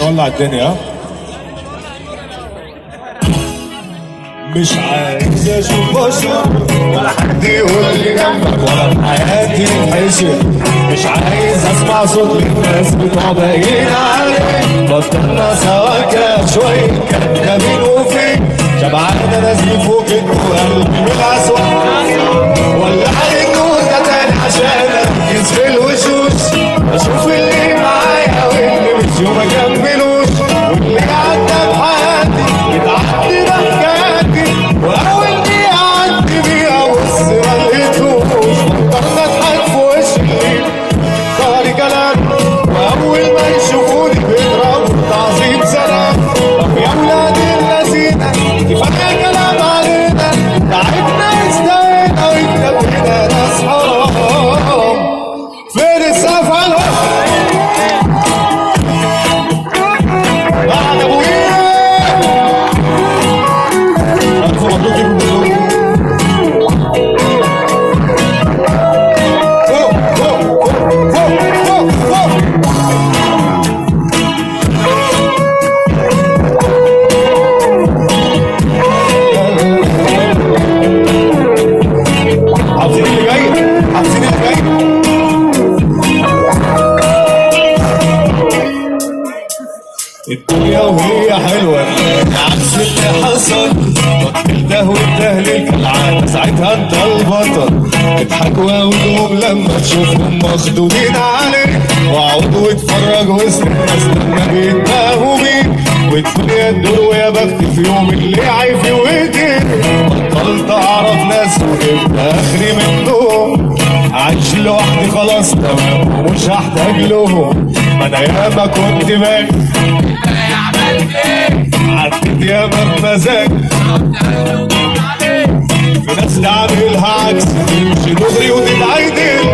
نولع الدنيا. مش عايز اشوف بشر ولا حد يقول لي جنبك ولا في حياتي تحشر. مش عايز اسمع صوت الناس بتوع باقيين عليك. بطلنا سوا كده شويه كدابين وفيك. شبعان نازل فوق وقلبي من الاسواق. ولع النور ده تاني عشان اركز في الوشوش. اشوف اللي معايا واللي مش وما كملوش. واللي عدى بحياتي يتعدي بحكاياتي. واول دي عدي بيها بص ما لقيتوش. بطلنا اضحك في وش الليل ظهري كلام. واول ما يشوفوني بيضربوا تعظيم سلام. طب يا ولاد اللذينه كفايه كلام علينا. تعبنا استوينا واتنبينا ناس حرام. فين السقف بعد ابويا. الف مبروك يا ابني. حافظين اللي جاي، حافظين اللي جاي. الدنيا وهي حلوة عكس اللي حصل. بطل ده والتهليل كالعادة ساعتها انت البطل. اضحك واودهم لما تشوفهم مخدودين عليك. واقعد واتفرج وسط الناس لما بيتباهوا بيك. والدنيا تدور ويا بخت في يوم اللي عايف يوديك. بطلت اعرف ناس وجبت اخري منهم. عايش لوحدي خلاص تمام ومش هحتاج لهم. ما انا ياما كنت باكي عدت ياما بمزاج. في ناس تعملها عكس تمشي دغري وتتعدل.